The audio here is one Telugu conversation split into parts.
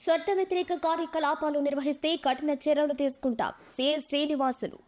చట్ట వ్యతిరేక కార్యకలాపాలు నిర్వహిస్తే కఠిన చర్యలు తీసుకుంటాం. సిఎస్ శ్రీనివాసులు.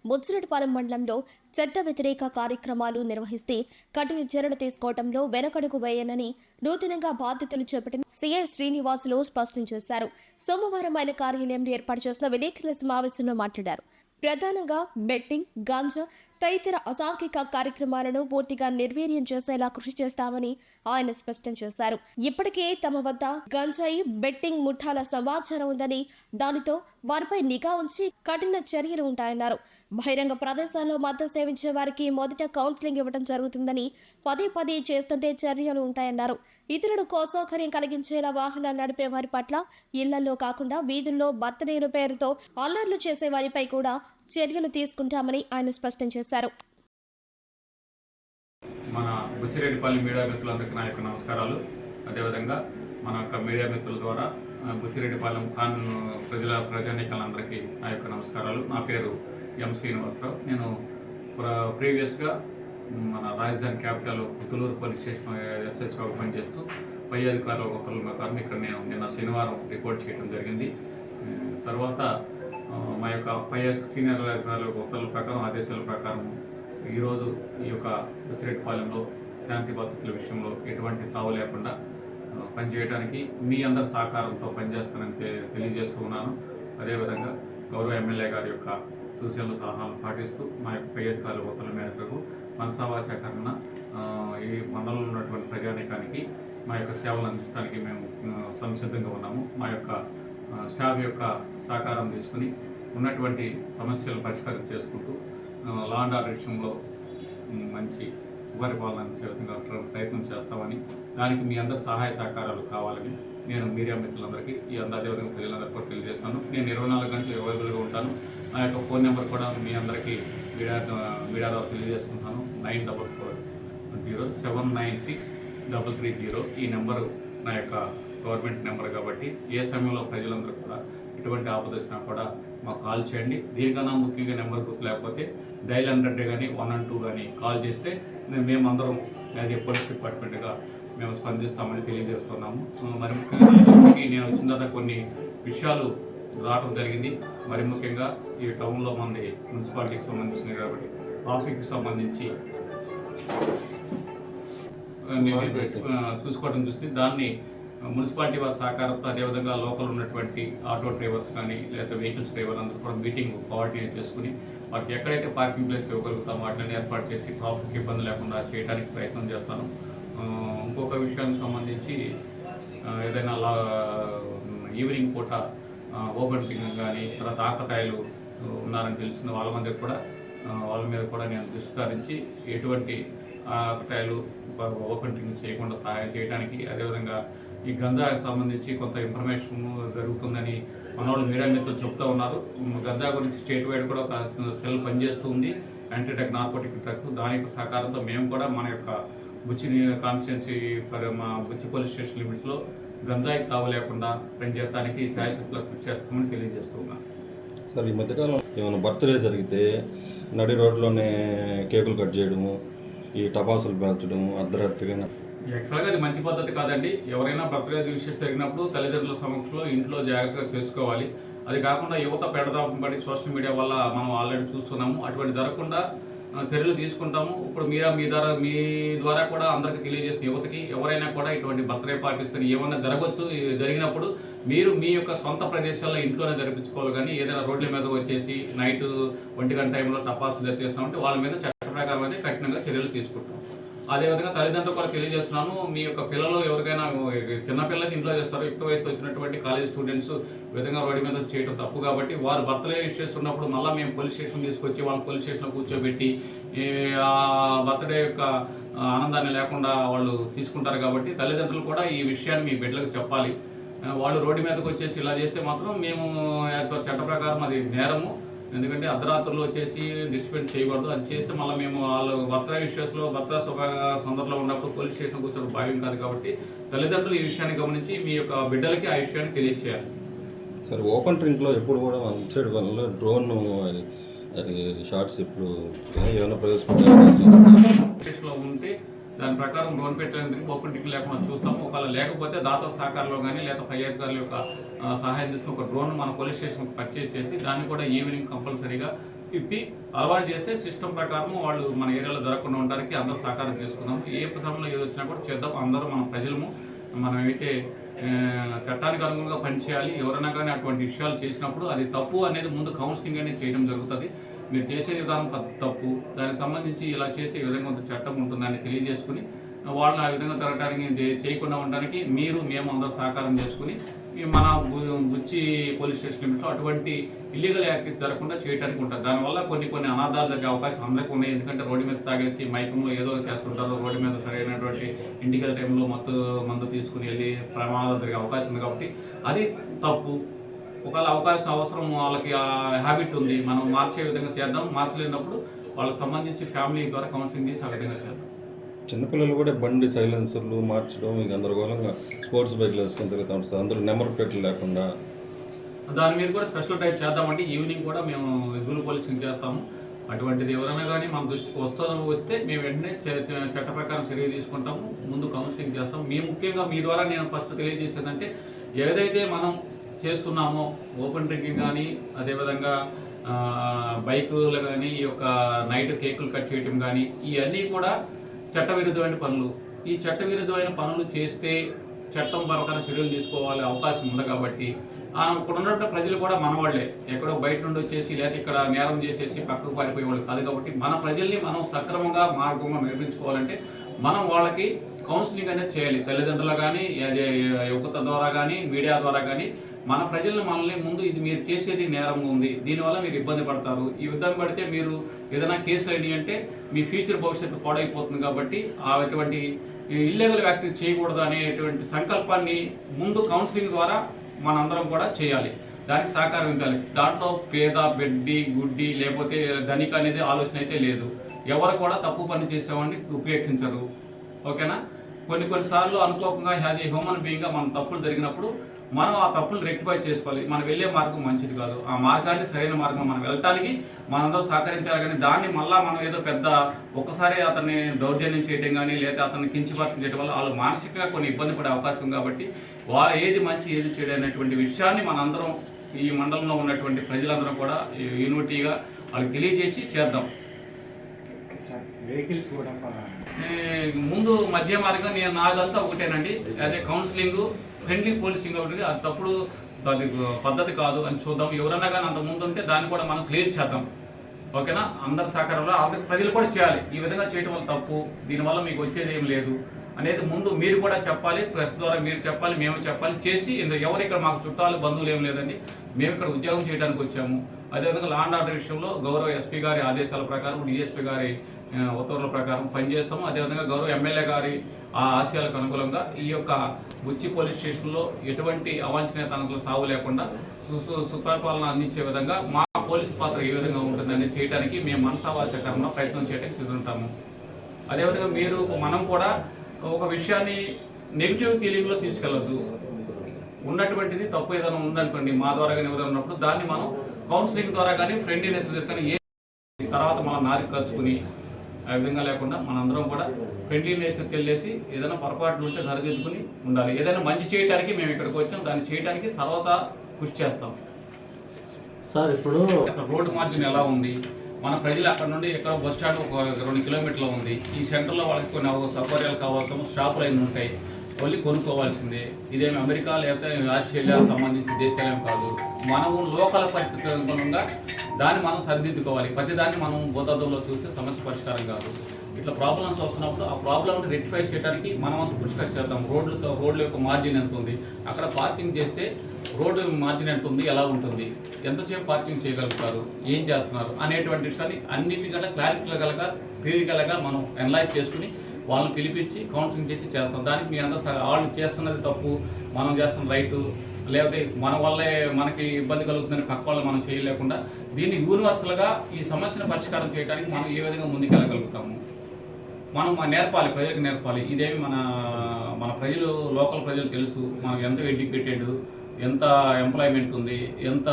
ముచ్చిరెడ్డిపాలెం మండలంలో చట్ట వ్యతిరేక కార్యక్రమాలు నిర్వహిస్తే కఠిన చర్యలు తీసుకోవడంలో వెనకడుగు వేయనని నూతనంగా బాధ్యతలు చేపట్టిన సిఎస్ శ్రీనివాసులు స్పష్టం చేశారు. సోమవారం ఆయన కార్యాలయంలో ఏర్పాటు చేసిన విలేకరుల సమావేశంలో మాట్లాడారు. ప్రధానంగా బెట్టింగ్, గాంజా తదితర అసాంఘిక కార్యక్రమాలను పూర్తిగా నిర్వీర్యం చేసేలా కృషి చేస్తామని ఆయన స్పష్టం చేశారు. ఇప్పటికే తమ వద్ద గంజాయి, బెట్టింగ్ ముఠాల సమాచారం ఉందని, దానితో వారిపై నిఘా ఉంచి కఠిన చర్యలు ఉంటాయన్నారు. బహిరంగ ప్రదేశాల్లో మద్యం సేవించే వారికి మొదట కౌన్సిలింగ్ ఇవ్వడం జరుగుతుందని, పదే పదే చేస్తుంటే చర్యలు ఉంటాయన్నారు. ఇతరులకు అసౌకర్యం కలిగించేలా వాహనాలు నడిపే వారి పట్ల ఇళ్లలో కాకుండా వీధుల్లో బర్త్డేల పేరుతో అల్లర్లు చేసే వారిపై కూడా చర్యలు తీసుకుంటామని ఆయన స్పష్టం చేశారు. మన బుచ్చిరెడ్డిపల్లి మీడియా మిత్రులందరికీ నా యొక్క నమస్కారాలు. అదేవిధంగా మన యొక్క మీడియా మిత్రుల ద్వారా బుచ్చిరెడ్డిపాలెం ప్రజానీకాలందరికీ నా యొక్క నమస్కారాలు. నా పేరు ఎం శ్రీనివాసరావు. నేను ప్రీవియస్గా మన రాజధాని క్యాపిటల్ పుత్తూరు పోలీస్ స్టేషన్ ఎస్హెచ్గా పనిచేస్తూ పై అధికారుల ఒకరి ప్రకారం ఇక్కడ నేను నిన్న శనివారం రిపోర్ట్ చేయడం జరిగింది. తర్వాత మా యొక్క పై సీనియర్ అధికారుల ఉత్తర్వుల ప్రకారం, ఆదేశాల ప్రకారం ఈరోజు ఈ యొక్క బుచ్చిరెడ్డిపాలెంలో శాంతి భద్రతల విషయంలో ఎటువంటి తావు లేకుండా పనిచేయడానికి మీ అందరి సహకారంతో పనిచేస్తానని తెలియజేస్తూ ఉన్నాను. అదేవిధంగా గౌరవ ఎమ్మెల్యే గారి యొక్క సూచనలు, సలహాలు పాటిస్తూ మా యొక్క పై అధికారుల ఉత్తర్వుల మేరకు మనసావాచకరణ ఈ మండలంలో ఉన్నటువంటి ప్రజానీకానికి మా యొక్క సేవలు అందించడానికి మేము సంసిద్ధంగా ఉన్నాము. మా యొక్క స్టాఫ్ యొక్క సహకారం తీసుకుని ఉన్నటువంటి సమస్యలు పరిష్కారం చేసుకుంటూ లా అండ్ ఆర్డర్ విషయంలో మంచి సుపరిపాలన చేసిన ప్రయత్నం చేస్తామని, దానికి మీ అందరి సహాయ సహకారాలు కావాలని నేను మీడియా మిత్రులందరికీ అదేవిధంగా ప్రజలందరికీ కూడా తెలియజేస్తాను. నేను 24 గంటలు అవైలబుల్గా ఉంటాను. నా యొక్క ఫోన్ నెంబర్ కూడా మీ అందరికీ మీడియా ద్వారా తెలియజేసుకుంటాను. 9440796330. ఈ నెంబరు నా యొక్క గవర్నమెంట్ నెంబర్ కాబట్టి ఏ సమయంలో ప్రజలందరూ కూడా ఎటువంటి ఆపద వచ్చినా కూడా మాకు కాల్ చేయండి. దీనికన్నా ముఖ్యంగా నెంబర్ గుర్తు లేకపోతే డైల్ 100 కానీ 112 కానీ కాల్ చేస్తే మేమందరం యాజ్ ఏ పోలీస్ డిపార్ట్మెంట్గా మేము స్పందిస్తామని తెలియజేస్తున్నాము. మరి ముఖ్యంగా నేను వచ్చిన తర్వాత కొన్ని విషయాలు రావడం జరిగింది. మరి ముఖ్యంగా ఈ టౌన్లో మంది మున్సిపాలిటీకి సంబంధించినవి కాబట్టి ట్రాఫిక్కి సంబంధించి చూసుకోవడం చూసి దాన్ని మున్సిపాలిటీ వారి సహకారంతో, అదేవిధంగా లోకల్ ఉన్నటువంటి ఆటో డ్రైవర్స్ కానీ లేదా వెహికల్స్ డ్రైవర్ అందరూ కూడా మీటింగ్ కోఆర్డినేట్ చేసుకుని వాటికి ఎక్కడైతే పార్కింగ్ ప్లేస్ ఇవ్వగలుగుతామో వాటిని ఏర్పాటు చేసి ట్రాఫిక్ ఇబ్బంది లేకుండా చేయడానికి ప్రయత్నం చేస్తాను. ఇంకొక విషయానికి సంబంధించి ఏదైనా ఈవినింగ్ పూట ఓపెన్ పింగ్ కానీ తర్వాత ఆకతాయిలు ఉన్నారని తెలిసిన వాళ్ళ మీద కూడా నేను దృష్టి సారించి ఎటువంటి ఆకతాయిలు ఓపెన్ పింగ్ చేయకుండా సహాయం చేయడానికి, అదేవిధంగా ఈ గంజాకి సంబంధించి కొంత ఇన్ఫర్మేషన్ జరుగుతుందని మన వాళ్ళు మీడియా మిత్రులు చెప్తూ ఉన్నారు. గంజా గురించి స్టేట్ వైడ్ కూడా ఒక సెల్ పనిచేస్తుంది, యాంటీ డ్రగ్ నార్కోటిక్ డ్రగ్. దానికి సహకారంతో మేము కూడా మన యొక్క బుచ్చి కాన్స్టిట్యున్సీ మా బుచ్చి పోలీస్ స్టేషన్ లిమిట్స్లో గంజాయికి తావు లేకుండా పనిచేయడానికి ఛాయశక్తులకు కృషి చేస్తామని తెలియజేస్తూ ఉన్నాను. సార్, ఈ మధ్యకాలం ఏమైనా బర్త్డే జరిగితే నడి రోడ్లోనే కేకులు కట్ చేయడము, ఈ టపాసులు పేల్చడము అర్ధరాత్రిగా యాక్చువల్గా అది మంచి పద్ధతి కాదండి. ఎవరైనా బర్త్డే విషయం జరిగినప్పుడు తల్లిదండ్రుల సమక్షంలో ఇంట్లో జాగ్రత్తగా చేసుకోవాలి. అది కాకుండా యువత పెడదాం పడి సోషల్ మీడియా వల్ల మనం ఆల్రెడీ చూస్తున్నాము. అటువంటి జరగకుండా చర్యలు తీసుకుంటాము. ఇప్పుడు మీ ద్వారా కూడా అందరికీ తెలియజేసిన యువతకి ఎవరైనా కూడా ఇటువంటి బర్త్డే పార్టీస్ కానీ ఏమైనా జరిగినప్పుడు మీరు మీ యొక్క సొంత ప్రదేశాల్లో ఇంట్లోనే జరిపించుకోవాలి. కానీ ఏదైనా రోడ్ల మీద వచ్చేసి నైట్ 1 గంట టైంలో టపాసులు తెస్తామంటే వాళ్ళ మీద చట్ట ప్రకారం అయితే కఠినంగా చర్యలు తీసుకుంటాం. అదేవిధంగా తల్లిదండ్రులు కూడా తెలియజేస్తున్నాను, మీ యొక్క పిల్లలు ఎవరికైనా చిన్నపిల్లలకి ఇంట్లో చేస్తారు, యుక్త వయసు వచ్చినటువంటి కాలేజ్ స్టూడెంట్స్ విధంగా రోడ్డు మీద చేయడం తప్పు. కాబట్టి వారు బర్త్డే చేస్తున్నప్పుడు మళ్ళీ మేము పోలీస్ స్టేషన్ తీసుకొచ్చి వాళ్ళని పోలీస్ స్టేషన్లో కూర్చోబెట్టి ఆ బర్త్డే యొక్క ఆనందాన్ని లేకుండా వాళ్ళు తీసుకుంటారు. కాబట్టి తల్లిదండ్రులు కూడా ఈ విషయాన్ని మీ బిడ్డలకు చెప్పాలి. వాళ్ళు రోడ్డు మీదకి వచ్చేసి ఇలా చేస్తే మాత్రం మేము చట్ట ప్రకారం అది నేరము. ఎందుకంటే అర్ధరాత్రులు వచ్చేసి డిస్ట్రిబ్యూట్ చేయకూడదు. అది చేస్తే మళ్ళీ మేము వాళ్ళు బర్త్డే విషయంలో బర్త్డే సందర్భంలో ఉన్నప్పుడు పోలీస్ స్టేషన్ కూర్చోవడం భావ్యం కాదు. కాబట్టి తల్లిదండ్రులు ఈ విషయాన్ని గమనించి మీ యొక్క బిడ్డలకి ఆ విషయాన్ని తెలియచేయాలి. సరే, ఓపెన్ డ్రింక్లో ఎప్పుడు కూడా ఇచ్చేడు వల్ల డ్రోన్ షార్ట్స్ ఇప్పుడు ఏమైనా ప్రవేశపెట్టాలో ఉంటే దాని ప్రకారం లోన్ పెట్టేందుకు ఓపెన్ టికెట్ లేకుండా చూస్తాము. ఒకవేళ లేకపోతే దాతల సహకారంలో కానీ లేదా పై అధికారుల యొక్క సహాయం తీసుకుని ఒక డ్రోన్ మన పోలీస్ స్టేషన్కి పర్చేజ్ చేసి దాన్ని కూడా ఈవినింగ్ కంపల్సరీగా ఇప్పి అలవాటు చేస్తే సిస్టమ్ ప్రకారం వాళ్ళు మన ఏరియాలో జరగకుండా ఉండడానికి అందరూ సహకారం చేసుకున్నాము. ఏ సమయంలో ఏది వచ్చినా కూడా చేద్దాం. అందరూ మన ప్రజలము మనమైతే చట్టానికి అనుగుణంగా పనిచేయాలి. ఎవరైనా కానీ అటువంటి విషయాలు చేసినప్పుడు అది తప్పు అనేది ముందు కౌన్సిలింగ్ అనేది చేయడం జరుగుతుంది. మీరు చేసే విధానం తప్పు, దానికి సంబంధించి ఇలా చేస్తే ఈ విధంగా చట్టం ఉంటుందని తెలియజేసుకుని వాళ్ళని ఆ విధంగా జరగడానికి చేయకుండా ఉండడానికి మేము అందరూ సహకారం చేసుకుని మన బుచ్చి పోలీస్ స్టేషన్ లిమిట్లో అటువంటి ఇల్లీగల్ యాక్టివిటీస్ జరగకుండా చేయడానికి ఉంటుంది. దానివల్ల కొన్ని అనాథాలు జరిగే అవకాశం అందరికీ ఉన్నాయి. ఎందుకంటే రోడ్డు మీద తాగేసి మైకంలో ఏదో చేస్తుంటారు, రోడ్డు మీద సరైనటువంటి ఇంటికల్ టైంలో మందు తీసుకుని వెళ్ళి ప్రమాదాలు జరిగే అవకాశం ఉంది. కాబట్టి అది తప్పు. ఒకవేళ అవసరం వాళ్ళకి ఆ హ్యాబిట్ ఉంది, మనం మార్చే విధంగా చేద్దాం. మార్చలేనప్పుడు వాళ్ళకి సంబంధించి ఫ్యామిలీ ద్వారా కౌన్సిలింగ్ చేసి ఆ విధంగా చేద్దాం. చిన్నపిల్లలు కూడా బండి సైలెన్సర్లు మార్చడం ఇక గందరగోళంగా స్పోర్ట్స్ బైక్లు వేసుకొని తిరుగుతూ ఉంటుంది, అందులో నెంబర్ ప్లేట్లు లేకుండా. దాని మీద కూడా స్పెషల్ టైప్ చేద్దామంటే ఈవినింగ్ కూడా మేము విజువల్ పోలీసింగ్ చేస్తాము. అటువంటిది ఎవరైనా కానీ మన దృష్టికి వస్తే మేము వెంటనే చట్ట ప్రకారం చర్య తీసుకుంటాము. ముందు కౌన్సిలింగ్ చేస్తాం. ముఖ్యంగా మీ ద్వారా నేను ఫస్ట్ తెలియజేసేదంటే ఏదైతే మనం చేస్తున్నామో ఓపెన్ డ్రింకింగ్ కానీ, అదేవిధంగా బైకులు కానీ, ఈ యొక్క నైట్ కేకులు కట్ చేయటం కానీ, ఇవన్నీ కూడా చట్టవిరుద్ధమైన పనులు. ఈ చట్టవిరుద్ధమైన పనులు చేస్తే చట్టం ప్రకారం చర్యలు తీసుకోవాలి అవకాశం ఉంది. కాబట్టి ఇక్కడ ఉన్నటువంటి ప్రజలు కూడా మనవాళ్లే, ఎక్కడో బయట నుండి వచ్చేసి లేదా ఇక్కడ నేరం చేసేసి పక్కకు పారిపోయేవాళ్ళు కాదు. కాబట్టి మన ప్రజల్ని మనం సక్రమంగా మార్గంగా నిర్మించుకోవాలంటే మనం వాళ్ళకి కౌన్సిలింగ్ అనేది చేయాలి. తల్లిదండ్రులు కానీ, యువత ద్వారా కానీ, మీడియా ద్వారా కానీ మన మనల్ని ముందు ఇది మీరు చేసేది నేరంగా ఉంది, దీనివల్ల మీరు ఇబ్బంది పడతారు, ఈ ఇబ్బంది పడితే మీరు ఏదైనా కేసు అయినాయి అంటే మీ ఫ్యూచర్ భవిష్యత్తు పాడైపోతుంది. కాబట్టి అటువంటి ఇల్లీగల్ యాక్టివిటీ చేయకూడదు అనేటువంటి సంకల్పాన్ని ముందు కౌన్సిలింగ్ ద్వారా మనందరం కూడా చేయాలి. దానికి సహకారం ఇవ్వాలి. దాంట్లో పేద, బెడ్డి, గుడ్డి లేకపోతే ధనిక అనేది ఆలోచన అయితే లేదు. ఎవరు కూడా తప్పు పని చేసేవాడిని ఉపేక్షించరు. ఓకేనా? కొన్నిసార్లు అనుకోకుండా అది హ్యూమన్ బీయింగ్గా మన తప్పులు జరిగినప్పుడు మనం ఆ తప్పులు రెక్టిఫై చేసుకోవాలి. మనం వెళ్ళే మార్గం మంచిది కాదు. ఆ మార్గాన్ని సరైన మార్గం మనం వెళ్ళటానికి మనందరూ సహకరించాలి. కానీ దాన్ని మళ్ళీ మనం ఏదో పెద్ద ఒక్కసారి అతన్ని దౌర్జన్యం చేయడం కానీ లేదా అతన్ని కించపరచడం చేయడం వల్ల వాళ్ళు మానసికంగా కొన్ని ఇబ్బంది పడే అవకాశం. కాబట్టి ఏది మంచి ఏది చెడు అనేటువంటి విషయాన్ని మనందరం ఈ మండలంలో ఉన్నటువంటి ప్రజలందరం కూడా యూనిటీగా వాళ్ళకి తెలియజేసి చేద్దాం. ముందు మధ్య మార్గం నాదంతా ఒకటేనండి. అదే కౌన్సిలింగ్, ఫ్రెండ్లీ పోలీసింగ్ ఒకటి. అది తప్పుడు అది పద్ధతి కాదు అని చూద్దాం. ఎవరన్నా కానీ అంత ముందు ఉంటే దాన్ని కూడా మనం క్లియర్ చేద్దాం. ఓకేనా? అందరి సహకారంలో అందరికి ప్రజలు కూడా చేయాలి. ఈ విధంగా చేయడం వల్ల తప్పు, దీనివల్ల మీకు వచ్చేది ఏం లేదు అనేది ముందు మీరు కూడా చెప్పాలి. ప్రెస్ ద్వారా మీరు చెప్పాలి, మేము చెప్పాలి. చేసి ఎవరు ఇక్కడ మాకు చుట్టాలు బంధువులు ఏం లేదండి, మేము ఇక్కడ ఉద్యోగం చేయడానికి వచ్చాము. అదేవిధంగా లా అండ్ ఆర్డర్ విషయంలో గౌరవ ఎస్పీ గారి ఆదేశాల ప్రకారం, డిఎస్పీ గారి ఉత్తర్వుల ప్రకారం పనిచేస్తాము. అదేవిధంగా గౌరవ ఎమ్మెల్యే గారి ఆ ఆశయాలకు అనుకూలంగా ఈ యొక్క బుచ్చి పోలీస్ స్టేషన్లో ఎటువంటి అవాంఛనీయ తనకులు సాగు లేకుండా సుపరిపాలన అందించే విధంగా మా పోలీసు పాత్ర ఏ విధంగా ఉంటుందని చేయడానికి మేము మనసావాచకరంగా ప్రయత్నం చేయడానికి సిద్ధుంటాము. అదేవిధంగా మనం కూడా ఒక విషయాన్ని నెగిటివ్ ఫీలింగ్లో తీసుకెళ్ళద్దు. ఉన్నటువంటిది తప్పు ఏదైనా ఉందనుకోండి మా ద్వారా కానీ ఏదైనా ఉన్నప్పుడు దాన్ని మనం కౌన్సిలింగ్ ద్వారా కానీ ఫ్రెండ్లీనెస్ కానీ తర్వాత మనం నారికి కలుసుకుని ఆ విధంగా లేకుండా మనందరం కూడా ఫ్రెండ్లీనెస్ వెళ్ళేసి ఏదైనా పొరపాట్లు ఉంటే సరిదిద్దుకుని ఉండాలి. ఏదైనా మంచి చేయడానికి మేము ఇక్కడికి వచ్చాం, దాన్ని చేయడానికి సర్వదా కృషి చేస్తాం. సార్ ఇప్పుడు రోడ్డు మార్జిన్ ఎలా ఉంది, మన ప్రజలు అక్కడ నుండి ఎక్కడ బస్ స్టాండ్ ఒక 2 కిలోమీటర్లు ఉంది. ఈ సెంటర్లో వాళ్ళకి కొన్ని సౌకర్యాలు కావాల్సిన షాపులు అయిన ఉంటాయి, వెళ్ళి కొనుక్కోవాల్సిందే. ఇదేమి అమెరికా లేకపోతే ఆస్ట్రేలియా సంబంధించిన దేశాలేం కాదు. మనము లోకల్ పరిస్థితి అనుగుణంగా దాన్ని మనం సరిదిద్దుకోవాలి. ప్రతిదాన్ని మనం భూతద్దంలో చూస్తే సమస్య పరిష్కారం కాదు. ఇట్లా ప్రాబ్లమ్స్ వస్తున్నప్పుడు ఆ ప్రాబ్లమ్ని రెక్టిఫై చేయడానికి మనం అంత కృషి చేద్దాం. రోడ్ల యొక్క మార్జిన్ ఎంత ఉంది, అక్కడ పార్కింగ్ చేస్తే రోడ్డు మార్జిన్ ఎంత ఉంది, ఎలా ఉంటుంది, ఎంతసేపు పార్కింగ్ చేయగలుగుతారు, ఏం చేస్తున్నారు అనేటువంటి విషయాన్ని అన్నిటికన్నా క్లియర్గా మనం అనలైజ్ చేసుకుని వాళ్ళని పిలిపించి కౌన్సిలింగ్ చేసి చేస్తాం. దానికి మీ అందరూ వాళ్ళు చేస్తున్నది తప్పు, మనం చేస్తున్న రైటు, లేకపోతే మన వల్లే మనకి ఇబ్బంది కలుగుతుందని పక్క వాళ్ళు మనం చేయలేకుండా దీన్ని యూనివర్సల్గా ఈ సమస్యను పరిష్కారం చేయడానికి మనం ఏ విధంగా ముందుకెళ్ళగలుగుతాము మనం నేర్పాలి, ప్రజలకు నేర్పాలి. ఇదేమి మన ప్రజలు, లోకల్ ప్రజలు తెలుసు మనం ఎంత ఎడ్యుకేటెడ్, ఎంత ఎంప్లాయ్మెంట్ ఉంది, ఎంత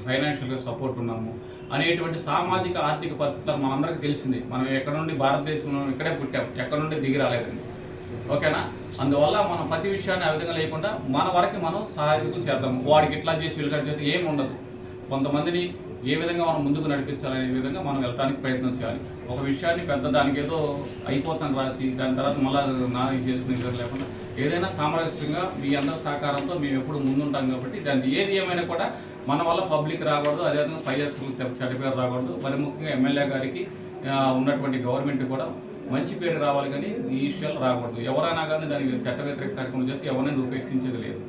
ఫైనాన్షియల్గా సపోర్ట్ ఉన్నాము అనేటువంటి సామాజిక ఆర్థిక పరిస్థితులు మనందరికీ తెలిసింది. మనం ఎక్కడ నుండి భారతదేశంలో ఇక్కడే పుట్టాం, ఎక్కడ నుండి దిగి రాలేదండి. ఓకేనా? అందువల్ల మనం ప్రతి విషయాన్ని ఆ విధంగా లేకుండా మన వరకు మనం సహాయకులు చేద్దాం. వాడికి ఇట్లా చేసి వీళ్ళకి చేస్తే ఏమి ఉండదు. కొంతమందిని ఏ విధంగా మనం ముందుకు నడిపించాలనే విధంగా మనం వెళ్ళడానికి ప్రయత్నం చేయాలి. ఒక విషయాన్ని పెద్ద దానికి ఏదో అయిపోతాను రాసి దాని తర్వాత మళ్ళీ నా ఇది చేసుకునే లేకుండా ఏదైనా సామరస్యంగా మీ అందరి సహకారంతో మేము ఎప్పుడు ముందుంటాం కాబట్టి దాన్ని ఏది ఏమైనా కూడా మన వల్ల పబ్లిక్ రాకూడదు, అదేవిధంగా పై సర్టిఫికేట్ రాకూడదు. మరి ముఖ్యంగా ఎమ్మెల్యే గారికి ఉన్నటువంటి గవర్నమెంట్ కూడా మంచి పేరు రావాలి, కానీ ఈ విషయాలు రాకూడదు. ఎవరైనా కానీ దానికి చట్ట వ్యతిరేక కార్యక్రమం చేస్తే ఎవరైనా ఉపేక్షించేది లేదు.